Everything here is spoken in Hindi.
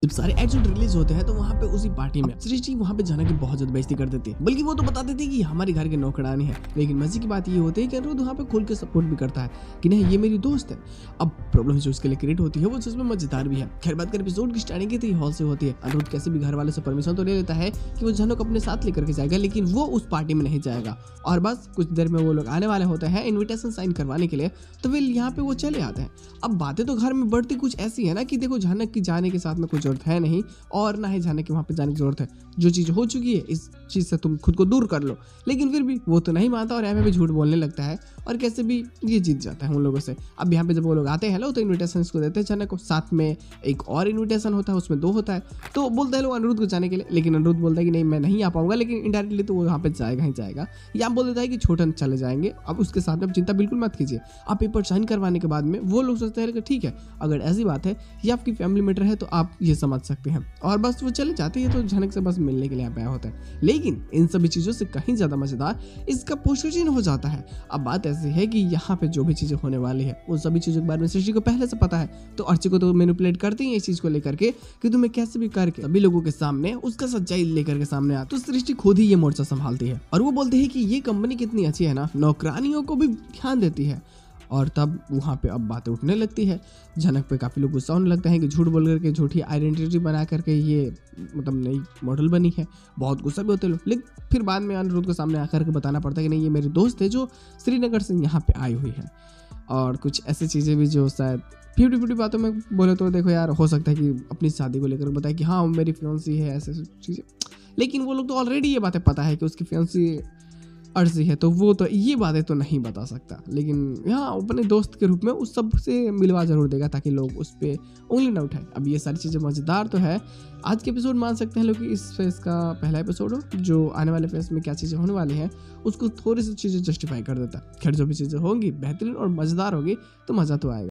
जब सारे एपिसोड रिलीज होते हैं तो वहाँ पे उसी पार्टी में सृष्टि वहाँ पे जाना की बहुत ज्यादा बेइज्जती कर देती है, बल्कि वो तो बता देती है कि हमारे घर के नौकरानी है। लेकिन मजे की बात ये होती है कि अनिरुद्ध वहाँ पे खुल के सपोर्ट भी करता है कि नहीं ये मेरी दोस्त है। अब प्रॉब्लम जो उसके लिए क्रिएट होती है वो जिसमें मजेदार भी है। खैर बात कर एपिसोड की स्टार्टिंग की तो हॉल से होती है। अनिरुद्ध कैसे भी घर वाले से परमिशन तो ले लेता है कि वो जनू को अपने साथ लेकर के जाएगा, लेकिन वो उस पार्टी में नहीं जाएगा। और बस कुछ देर में वो लोग आने वाले होते हैं इन्विटेशन साइन करवाने के लिए, तो वे यहाँ पे वो चले आते हैं। अब बातें तो घर में बढ़ती कुछ ऐसी है ना कि देखो झानक की जाने के साथ में कोई जरूरत है नहीं और ना ही जाने की वहां पे जाने की जरूरत है। जो चीज हो चुकी है इस चीज से तुम खुद को दूर कर लो। लेकिन फिर भी वो तो नहीं मानता और यहाँ पे भी झूठ बोलने लगता है और कैसे भी ये जीत जाता है उन लोगों से। अब यहाँ पे जब वो लोग आते हैं लो तो इन्विटेशन इसको देते हैं जनक को, साथ में एक और इन्विटेशन होता है उसमें 2 होता है। तो बोलते हैं लोग अनिरुद्ध को जाने के लिए, लेकिन अनिरुद्ध बोलता है कि नहीं मैं नहीं आ पाऊंगा, लेकिन इनडायरेक्टली तो वो यहाँ पे जाएगा ही जाएगा। या बोल देता है कि छोटन चले जाएंगे। अब उसके साथ में चिंता बिल्कुल मत कीजिए। आप पेपर साइन करवाने के बाद में वो लोग सोचते हैं कि ठीक है अगर ऐसी बात है ये आपकी फैमिली मैटर है तो आप ये समझ सकते हैं। और बस वो चले जाते हैं तो जनक से बस मिलने के लिए यहाँ पे आया होता है। लेकिन इन सभी चीजों से कहीं ज्यादा मजेदार इसका पोस्टर हो जाता है। अब बात ऐसी है कि यहाँ पे जो भी चीजें होने वाली है उन सभी चीजों के बारे में सृष्टि को पहले से पता है, तो अर्ची को तो मैनिपुलेट करती है इस चीज को लेकर के कि तुम्हें कैसे भी करके सभी लोगों के सामने उसका सच्चाई लेकर के सामने आ। तो सृष्टि खुद ही ये मोर्चा संभालती है और वो बोलते हैं कि ये कंपनी कितनी अच्छी है ना, नौकरानियों को भी ध्यान देती है। और तब वहाँ पे अब बातें उठने लगती है। जनक पे काफ़ी लोग गुस्सा होने लगता है कि झूठ बोल करके झूठी आइडेंटिटी बना करके ये मतलब नई मॉडल बनी है। बहुत गुस्सा भी होते लोग, लेकिन फिर बाद में अनिरुद्ध को सामने आकर के बताना पड़ता है कि नहीं ये मेरी दोस्त है जो श्रीनगर से यहाँ पे आई हुई है। और कुछ ऐसी चीज़ें भी जो शायद 50-50 बातों में बोले तो देखो यार हो सकता है कि अपनी शादी को लेकर बताए कि हाँ मेरी फियांसी है, ऐसे चीज़ें। लेकिन वो लोग तो ऑलरेडी ये बातें पता है कि उसकी फियांसी अर्जी है, तो वो तो ये बातें तो नहीं बता सकता। लेकिन यहाँ अपने दोस्त के रूप में उस सब से मिलवा जरूर देगा ताकि लोग उस पर उंगली ना उठाए। अब ये सारी चीज़ें मज़ेदार तो है। आज के एपिसोड मान सकते हैं लोग कि इस फेस का पहला एपिसोड हो, जो आने वाले फेस में क्या चीज़ें होने वाली हैं उसको थोड़ी सी चीज़ें जस्टिफाई कर देता है। खैर जो भी चीज़ें होंगी बेहतरीन और मज़ेदार होगी तो मज़ा तो आएगा।